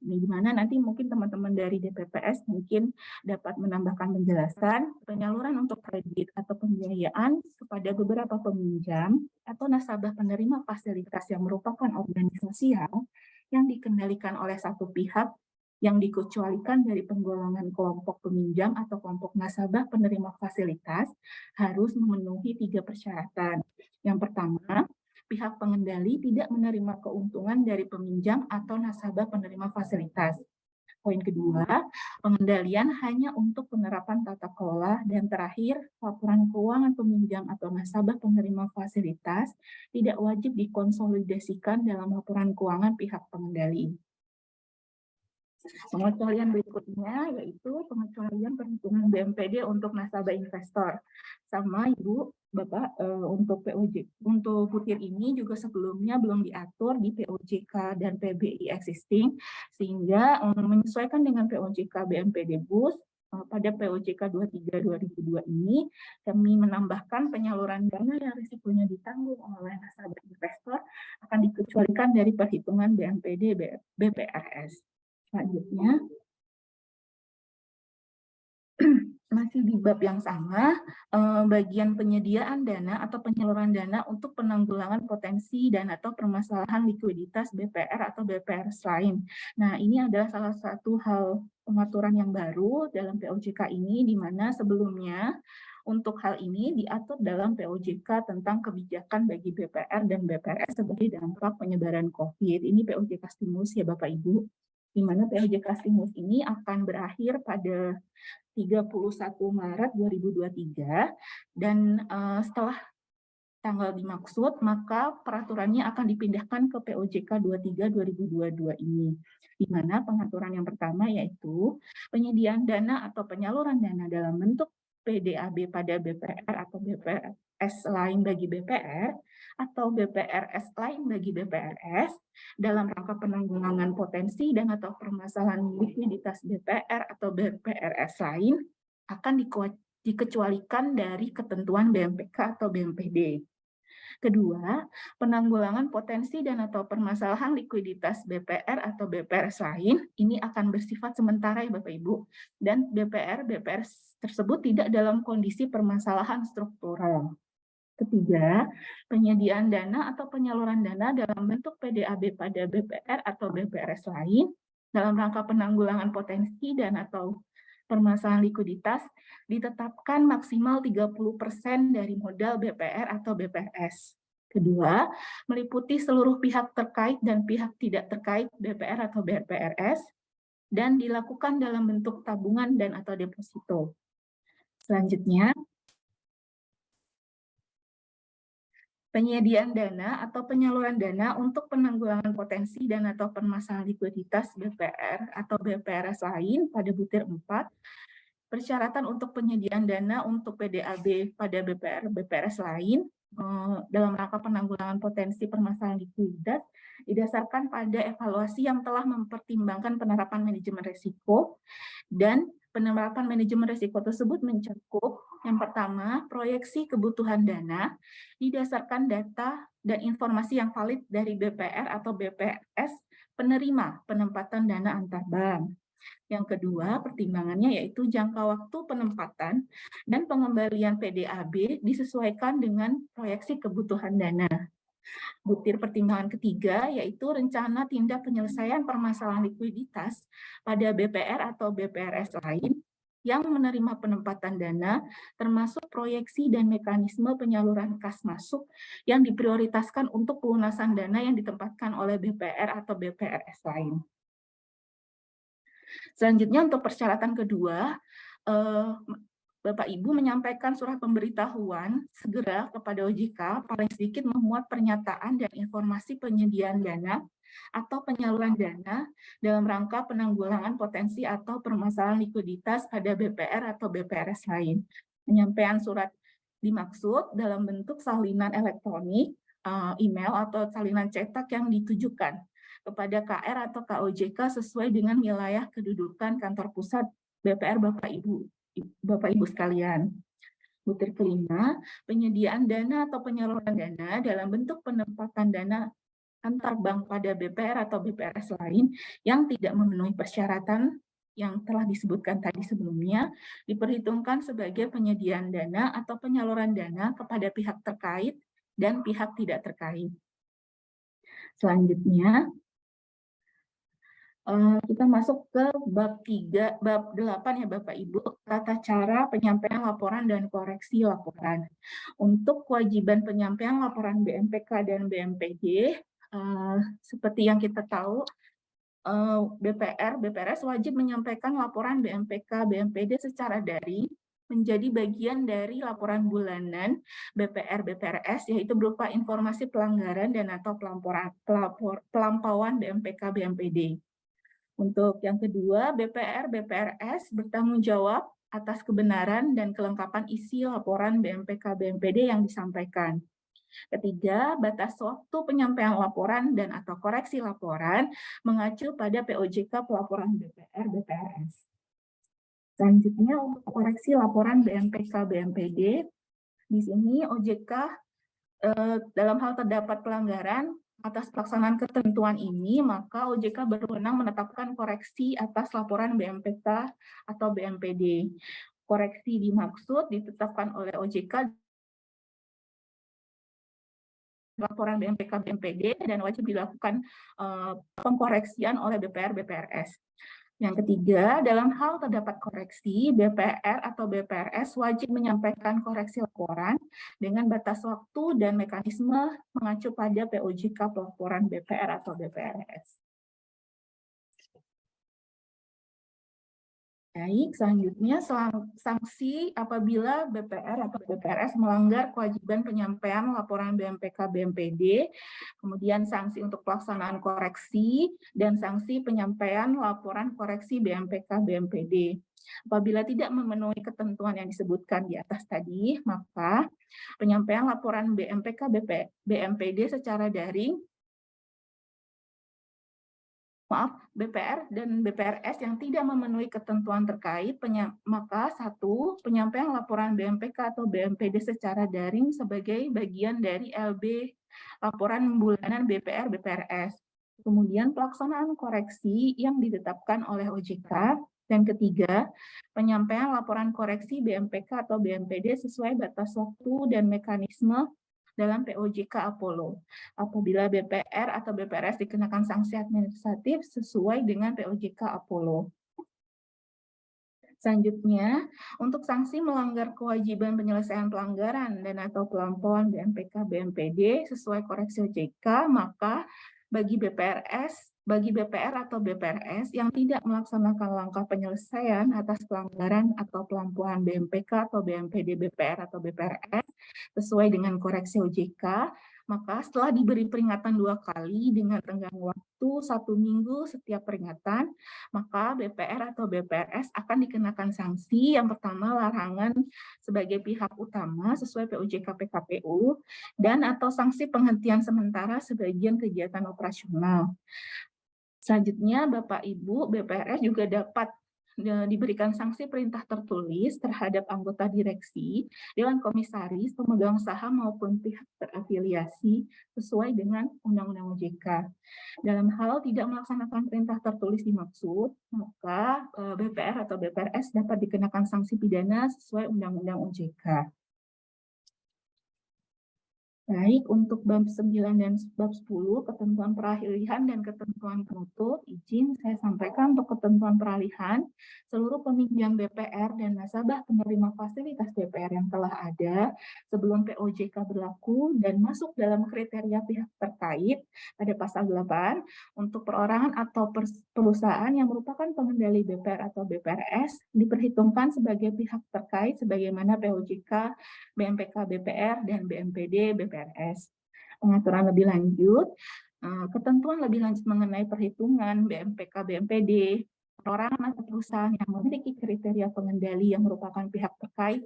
Di mana nanti mungkin teman-teman dari DPPS mungkin dapat menambahkan penjelasan penyaluran untuk kredit atau pembiayaan kepada beberapa peminjam atau nasabah penerima fasilitas yang merupakan organisasi yang dikendalikan oleh satu pihak yang dikecualikan dari penggolongan kelompok peminjam atau kelompok nasabah penerima fasilitas harus memenuhi 3 persyaratan. Yang pertama, pihak pengendali tidak menerima keuntungan dari peminjam atau nasabah penerima fasilitas. Poin kedua, pengendalian hanya untuk penerapan tata kelola. Dan terakhir, laporan keuangan peminjam atau nasabah penerima fasilitas tidak wajib dikonsolidasikan dalam laporan keuangan pihak pengendali. Pengecualian berikutnya yaitu pengecualian perhitungan BMPD untuk nasabah investor. Sama Ibu, Bapak, untuk POJ, untuk butir ini juga sebelumnya belum diatur di POJK dan PBI existing, sehingga menyesuaikan dengan POJK BMPD BUS, pada POJK 23 2002 ini kami menambahkan penyaluran dana yang risikonya ditanggung oleh nasabah investor akan dikecualikan dari perhitungan BMPD BPRS. Selanjutnya, masih di bab yang sama, bagian penyediaan dana atau penyaluran dana untuk penanggulangan potensi dan atau permasalahan likuiditas BPR atau BPRS lain. Nah, ini adalah salah satu hal pengaturan yang baru dalam POJK ini, di mana sebelumnya untuk hal ini diatur dalam POJK tentang kebijakan bagi BPR dan BPRS sebagai dampak penyebaran COVID. Ini POJK stimulus ya Bapak Ibu, di mana POJK stimulus ini akan berakhir pada 31 Maret 2023 dan setelah tanggal dimaksud maka peraturannya akan dipindahkan ke POJK 23 2022 ini, di mana pengaturan yang pertama yaitu penyediaan dana atau penyaluran dana dalam bentuk PDAB pada BPR atau BPRS lain bagi BPR atau BPRS lain bagi BPRS dalam rangka penanggulangan potensi dan atau permasalahan likuiditas BPR atau BPRS lain akan dikecualikan dari ketentuan BMPK atau BMPD. Kedua, penanggulangan potensi dan atau permasalahan likuiditas BPR atau BPRS lain ini akan bersifat sementara ya Bapak Ibu, dan BPRS tersebut tidak dalam kondisi permasalahan struktural. Ketiga, penyediaan dana atau penyaluran dana dalam bentuk PDAB pada BPR atau BPRS lain dalam rangka penanggulangan potensi dan atau permasalahan likuiditas ditetapkan maksimal 30% dari modal BPR atau BPRS. Kedua, meliputi seluruh pihak terkait dan pihak tidak terkait BPR atau BPRS dan dilakukan dalam bentuk tabungan dan atau deposito. Selanjutnya, penyediaan dana atau penyaluran dana untuk penanggulangan potensi dan atau permasalahan likuiditas BPR atau BPRS lain pada butir 4, persyaratan untuk penyediaan dana untuk PDAB pada BPRS lain dalam rangka penanggulangan potensi permasalahan likuiditas didasarkan pada evaluasi yang telah mempertimbangkan penerapan manajemen risiko, dan penerapan manajemen risiko tersebut mencakup yang pertama, proyeksi kebutuhan dana didasarkan data dan informasi yang valid dari BPR atau BPRS penerima penempatan dana antar bank. Yang kedua, pertimbangannya yaitu jangka waktu penempatan dan pengembalian PDAB disesuaikan dengan proyeksi kebutuhan dana. Butir pertimbangan ketiga yaitu rencana tindak penyelesaian permasalahan likuiditas pada BPR atau BPRS lain yang menerima penempatan dana, termasuk proyeksi dan mekanisme penyaluran kas masuk yang diprioritaskan untuk pelunasan dana yang ditempatkan oleh BPR atau BPRS lain. Selanjutnya untuk persyaratan kedua, Bapak Ibu menyampaikan surat pemberitahuan segera kepada OJK paling sedikit memuat pernyataan dan informasi penyediaan dana atau penyaluran dana dalam rangka penanggulangan potensi atau permasalahan likuiditas pada BPR atau BPRS lain. Penyampaian surat dimaksud dalam bentuk salinan elektronik, email atau salinan cetak yang ditujukan kepada KR atau KOJK sesuai dengan wilayah kedudukan kantor pusat BPR Bapak Ibu sekalian. Butir kelima, penyediaan dana atau penyaluran dana dalam bentuk penempatan dana antar bank pada BPR atau BPRS lain yang tidak memenuhi persyaratan yang telah disebutkan tadi sebelumnya, diperhitungkan sebagai penyediaan dana atau penyaluran dana kepada pihak terkait dan pihak tidak terkait. Selanjutnya, kita masuk ke bab 8 ya Bapak Ibu, tata cara penyampaian laporan dan koreksi laporan. Untuk kewajiban penyampaian laporan BMPK dan BMPD, seperti yang kita tahu, BPRS wajib menyampaikan laporan BMPK, BMPD secara daring menjadi bagian dari laporan bulanan BPRS, yaitu berupa informasi pelanggaran dan atau pelampauan BMPK, BMPD. Untuk yang kedua, BPRS bertanggung jawab atas kebenaran dan kelengkapan isi laporan BMPK, BMPD yang disampaikan. Ketiga, batas waktu penyampaian laporan dan atau koreksi laporan mengacu pada POJK pelaporan BPR, BPRS. Selanjutnya, untuk koreksi laporan BMPK, BMPD, di sini OJK dalam hal terdapat pelanggaran atas pelaksanaan ketentuan ini, maka OJK berwenang menetapkan koreksi atas laporan BMPK atau BMPD. Koreksi dimaksud ditetapkan oleh OJK laporan BMPK, BMPD dan wajib dilakukan pengkoreksian oleh BPR, BPRS. Yang ketiga, dalam hal terdapat koreksi, BPR atau BPRS wajib menyampaikan koreksi laporan dengan batas waktu dan mekanisme mengacu pada POJK pelaporan BPR atau BPRS. Baik, selanjutnya sanksi apabila BPR atau BPRS melanggar kewajiban penyampaian laporan BMPK, BMPD, kemudian sanksi untuk pelaksanaan koreksi, dan sanksi penyampaian laporan koreksi BMPK, BMPD. Apabila tidak memenuhi ketentuan yang disebutkan di atas tadi, maka penyampaian laporan BMPK, BMPD secara daring, BPR dan BPRS yang tidak memenuhi ketentuan terkait, maka satu, penyampaian laporan BMPK atau BMPD secara daring sebagai bagian dari LB laporan bulanan BPR, BPRS. Kemudian pelaksanaan koreksi yang ditetapkan oleh OJK. Dan ketiga, penyampaian laporan koreksi BMPK atau BMPD sesuai batas waktu dan mekanisme dalam POJK Apollo, apabila BPR atau BPRS dikenakan sanksi administratif sesuai dengan POJK Apollo. Selanjutnya, untuk sanksi melanggar kewajiban penyelesaian pelanggaran dan atau pelampauan BMPK, BMPD sesuai koreksi OJK, maka bagi BPR atau BPRS yang tidak melaksanakan langkah penyelesaian atas pelanggaran atau pelampauan BMPK atau BMPD, BPR atau BPRS sesuai dengan koreksi OJK, maka setelah diberi peringatan 2 kali dengan tenggang waktu 1 minggu setiap peringatan, maka BPR atau BPRS akan dikenakan sanksi. Yang pertama, larangan sebagai pihak utama sesuai POJK PKPU, dan atau sanksi penghentian sementara sebagian kegiatan operasional. Selanjutnya, Bapak Ibu BPRS juga dapat diberikan sanksi perintah tertulis terhadap anggota direksi, dewan komisaris, pemegang saham maupun pihak terafiliasi sesuai dengan Undang-Undang OJK. Dalam hal tidak melaksanakan perintah tertulis dimaksud, maka BPR atau BPRS dapat dikenakan sanksi pidana sesuai Undang-Undang OJK. Baik, untuk bab 9 dan bab 10, ketentuan peralihan dan ketentuan penutup, izin saya sampaikan untuk ketentuan peralihan, seluruh peminjam BPR dan nasabah penerima fasilitas BPR yang telah ada sebelum POJK berlaku dan masuk dalam kriteria pihak terkait pada pasal 8, untuk perorangan atau perusahaan yang merupakan pengendali BPR atau BPRS diperhitungkan sebagai pihak terkait sebagaimana POJK, BMPK, BPR, dan BMPD, BPRS. Pengaturan lebih lanjut, ketentuan lebih lanjut mengenai perhitungan BMPK, BMPD, perorangan atau perusahaan yang memiliki kriteria pengendali yang merupakan pihak terkait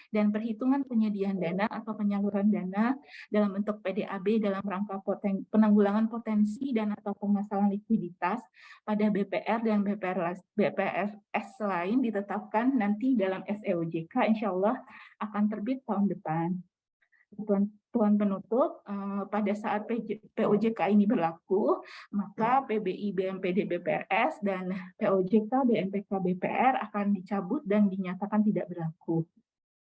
dan perhitungan penyediaan dana atau penyaluran dana dalam bentuk PDAB dalam rangka penanggulangan potensi dan atau permasalahan likuiditas pada BPR dan BPRS lain ditetapkan nanti dalam SEOJK, insya Allah akan terbit tahun depan. Tuan penutup, pada saat POJK ini berlaku, maka PBI BMPD BPRS dan POJK BMPK BPR akan dicabut dan dinyatakan tidak berlaku.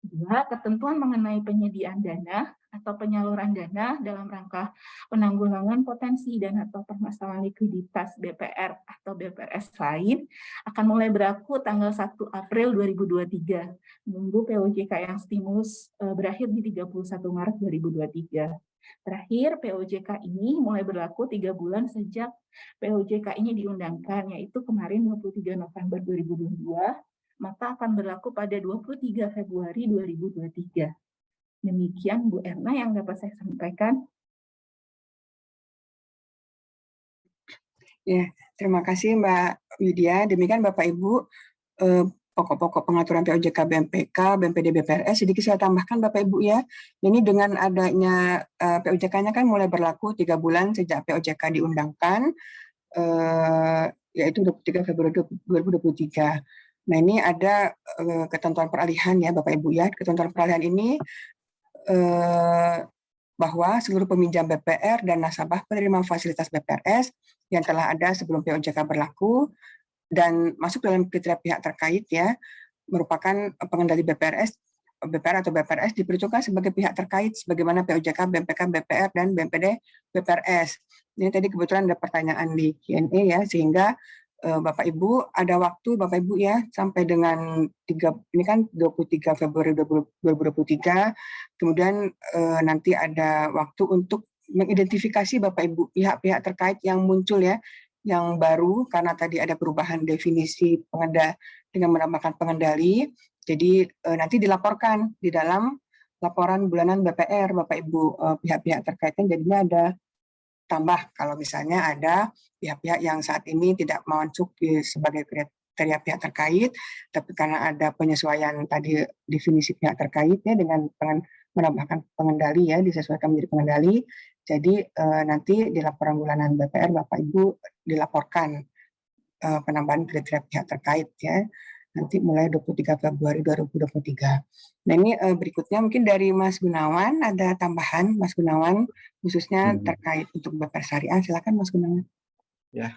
Dua, ketentuan mengenai penyediaan dana atau penyaluran dana dalam rangka penanggulangan potensi dan atau permasalahan likuiditas BPR atau BPRS lain akan mulai berlaku tanggal 1 April 2023, menunggu POJK yang stimulus berakhir di 31 Maret 2023. Terakhir, POJK ini mulai berlaku 3 bulan sejak POJK ini diundangkan, yaitu kemarin 23 November 2022, maka akan berlaku pada 23 Februari 2023. Demikian Bu Erna yang dapat saya sampaikan. Ya, terima kasih Mbak Widya. Demikian Bapak Ibu pokok-pokok pengaturan POJK BMPK, BMPD BPRS. Sedikit saya tambahkan Bapak Ibu ya. Ini dengan adanya POJK-nya kan mulai berlaku 3 bulan sejak POJK diundangkan, yaitu 23 Februari 2023. Nah, ini ada ketentuan peralihan ya Bapak Ibu ya. Ketentuan peralihan ini bahwa seluruh peminjam BPR dan nasabah penerima fasilitas BPRS yang telah ada sebelum POJK berlaku dan masuk dalam kriteria pihak terkait ya, merupakan pengendali BPR atau BPRS diperuntukkan sebagai pihak terkait sebagaimana POJK, BMPK, BPR, dan BMPD BPRS. Ini tadi kebetulan ada pertanyaan di Q&A ya, sehingga Bapak Ibu ada waktu Bapak Ibu ya sampai dengan ini kan 23 Februari 2023, kemudian nanti ada waktu untuk mengidentifikasi Bapak Ibu pihak-pihak terkait yang muncul ya, yang baru karena tadi ada perubahan definisi dengan menambahkan pengendali. Jadi nanti dilaporkan di dalam laporan bulanan BPR Bapak Ibu pihak-pihak terkaitnya, jadinya ada tambah kalau misalnya ada pihak-pihak yang saat ini tidak masuk sebagai kriteria pihak terkait, tapi karena ada penyesuaian tadi definisi pihak terkait ya dengan menambahkan pengendali ya, disesuaikan menjadi pengendali. Jadi nanti di laporan bulanan BPR Bapak Ibu dilaporkan penambahan kriteria pihak terkait ya, nanti mulai 23 Februari 2023. Nah ini berikutnya mungkin dari Mas Gunawan, ada tambahan Mas Gunawan khususnya terkait untuk BPR Syariah, silakan Mas Gunawan. Ya,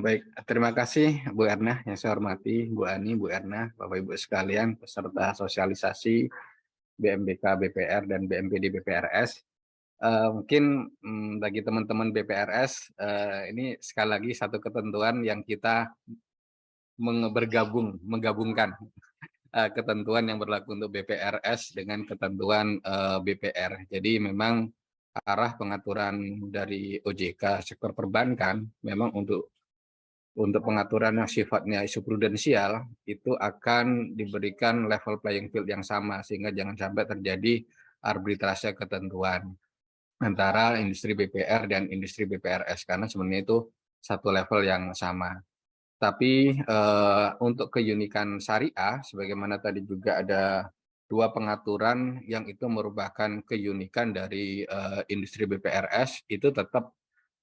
baik. Terima kasih Bu Erna, yang saya hormati Bu Ani, Bu Erna, Bapak Ibu sekalian, peserta sosialisasi BMPK BPR dan BMPD BPRS. Mungkin bagi teman-teman BPRS, ini sekali lagi satu ketentuan yang kita menggabungkan ketentuan yang berlaku untuk BPRS dengan ketentuan BPR. Jadi memang arah pengaturan dari OJK sektor perbankan memang untuk pengaturan yang sifatnya isu prudensial itu akan diberikan level playing field yang sama sehingga jangan sampai terjadi arbitrase ketentuan antara industri BPR dan industri BPRS karena sebenarnya itu satu level yang sama. Tapi untuk keunikan syariah, sebagaimana tadi juga ada 2 pengaturan yang itu merupakan keunikan dari industri BPRS, itu tetap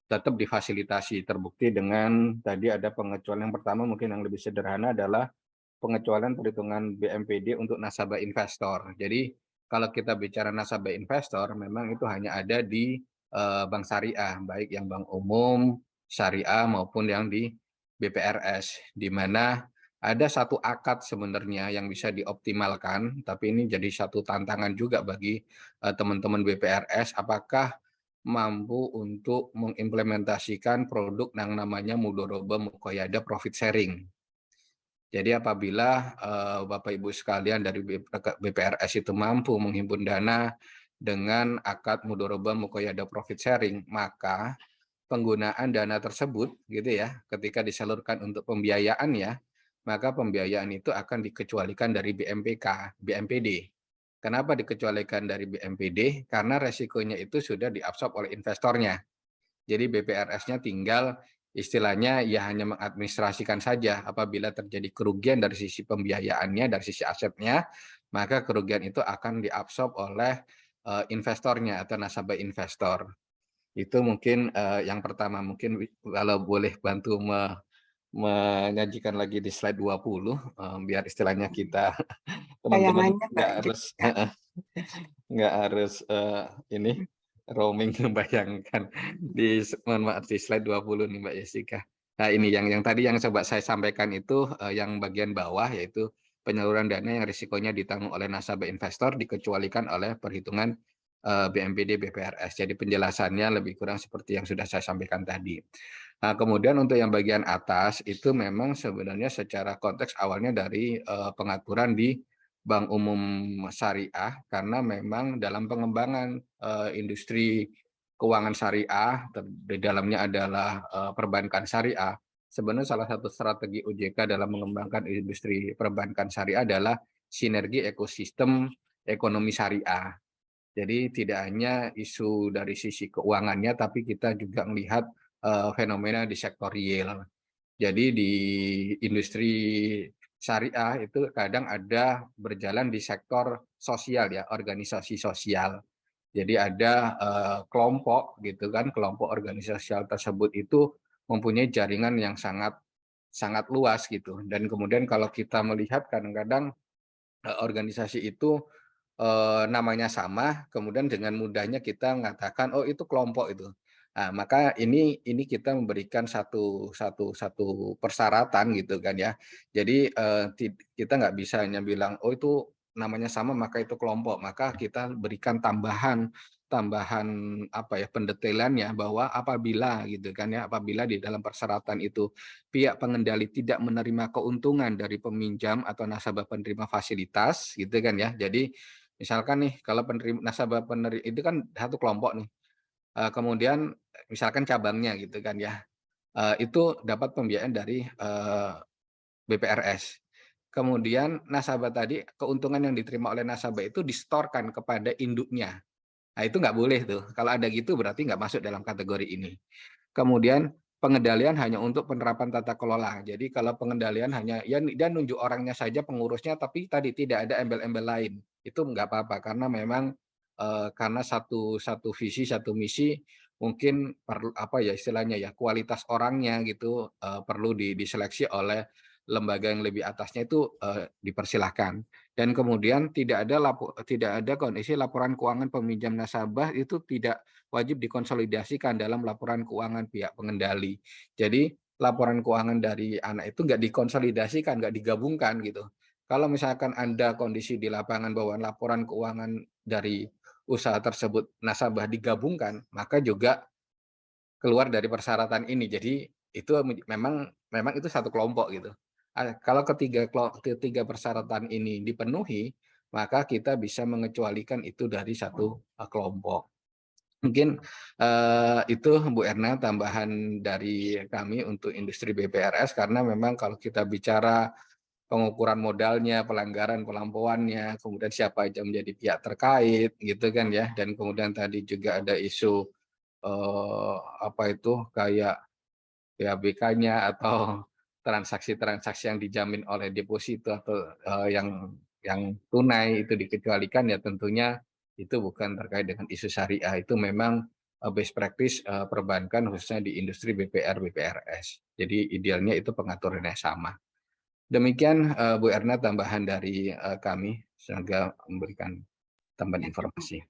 difasilitasi. Terbukti dengan tadi ada pengecualian yang pertama mungkin yang lebih sederhana adalah pengecualian perhitungan BMPD untuk nasabah investor. Jadi kalau kita bicara nasabah investor, memang itu hanya ada di bank syariah, baik yang bank umum, syariah maupun yang di BPRS, di mana ada satu akad sebenarnya yang bisa dioptimalkan, tapi ini jadi satu tantangan juga bagi teman-teman BPRS, apakah mampu untuk mengimplementasikan produk yang namanya mudoroba muqayyada profit sharing. Jadi apabila Bapak Ibu sekalian dari BPRS itu mampu menghimpun dana dengan akad mudoroba muqayyada profit sharing, maka penggunaan dana tersebut gitu ya, ketika disalurkan untuk pembiayaan ya, maka pembiayaan itu akan dikecualikan dari BMPD. Kenapa dikecualikan dari BMPD? Karena resikonya itu sudah diabsorb oleh investornya. Jadi BPRS-nya tinggal istilahnya ya hanya mengadministrasikan saja apabila terjadi kerugian dari sisi pembiayaannya, dari sisi asetnya, maka kerugian itu akan diabsorb oleh investornya atau nasabah investor. Itu mungkin yang pertama, mungkin kalau boleh bantu menyajikan lagi di slide 20, biar istilahnya kita teman-teman Tayangannya Pak nggak harus Jeka. nggak harus ini roaming membayangkan mohon maaf di slide 20 nih Mbak Jessica. Nah ini yang tadi yang coba saya sampaikan itu yang bagian bawah, yaitu penyaluran dana yang risikonya ditanggung oleh nasabah investor dikecualikan oleh perhitungan BMPD BPRS. Jadi penjelasannya lebih kurang seperti yang sudah saya sampaikan tadi. Nah, kemudian untuk yang bagian atas itu memang sebenarnya secara konteks awalnya dari pengaturan di Bank Umum Syariah, karena memang dalam pengembangan industri keuangan syariah, di dalamnya adalah perbankan syariah. Sebenarnya salah satu strategi OJK dalam mengembangkan industri perbankan syariah adalah sinergi ekosistem ekonomi syariah. Jadi tidak hanya isu dari sisi keuangannya, tapi kita juga melihat fenomena di sektor real. Jadi di industri syariah itu kadang ada berjalan di sektor sosial ya, organisasi sosial. Jadi ada kelompok gitu kan, kelompok organisasi sosial tersebut itu mempunyai jaringan yang sangat sangat luas gitu. Dan kemudian kalau kita melihat kadang-kadang organisasi itu namanya sama, kemudian dengan mudahnya kita mengatakan, "Oh itu kelompok itu." Nah, maka ini kita memberikan satu persyaratan gitu kan ya. Jadi, kita nggak bisa hanya bilang, "Oh itu namanya sama maka itu kelompok." Maka kita berikan tambahan tambahan apa ya, pendetailannya bahwa apabila gitu kan ya, apabila di dalam persyaratan itu pihak pengendali tidak menerima keuntungan dari peminjam atau nasabah penerima fasilitas gitu kan ya. Jadi misalkan nih kalau nasabah penerima itu kan satu kelompok nih, kemudian misalkan cabangnya gitu kan ya, itu dapat pembiayaan dari BPRS. Kemudian nasabah tadi, keuntungan yang diterima oleh nasabah itu disetorkan kepada induknya. Nah itu nggak boleh tuh, kalau ada gitu berarti nggak masuk dalam kategori ini. Kemudian pengendalian hanya untuk penerapan tata kelola. Jadi kalau pengendalian hanya ya dia nunjuk orangnya saja pengurusnya, tapi tadi tidak ada embel-embel lain. Itu nggak apa-apa karena memang karena satu satu visi, satu misi mungkin perlu apa ya istilahnya ya kualitas orangnya gitu perlu diseleksi oleh lembaga yang lebih atasnya itu dipersilahkan. Dan kemudian tidak ada kondisi laporan keuangan peminjam nasabah itu tidak wajib dikonsolidasikan dalam laporan keuangan pihak pengendali. Jadi laporan keuangan dari anak itu nggak dikonsolidasikan, nggak digabungkan gitu. Kalau misalkan ada kondisi di lapangan bahwa laporan keuangan dari usaha tersebut nasabah digabungkan, maka juga keluar dari persyaratan ini. Jadi itu memang itu satu kelompok gitu. Kalau ketiga persyaratan ini dipenuhi, maka kita bisa mengecualikan itu dari satu kelompok. Mungkin itu Bu Erna tambahan dari kami untuk industri BPRS karena memang kalau kita bicara pengukuran modalnya, pelanggaran pelampauannya, kemudian siapa aja menjadi pihak terkait gitu kan ya, dan kemudian tadi juga ada isu apa itu kayak PHBK-nya atau transaksi-transaksi yang dijamin oleh deposito atau yang tunai itu dikecualikan ya tentunya itu bukan terkait dengan isu syariah, itu memang best practice perbankan khususnya di industri BPR BPRS. Jadi idealnya itu pengaturannya sama. Demikian Bu Erna tambahan dari kami, semoga memberikan tambahan informasi.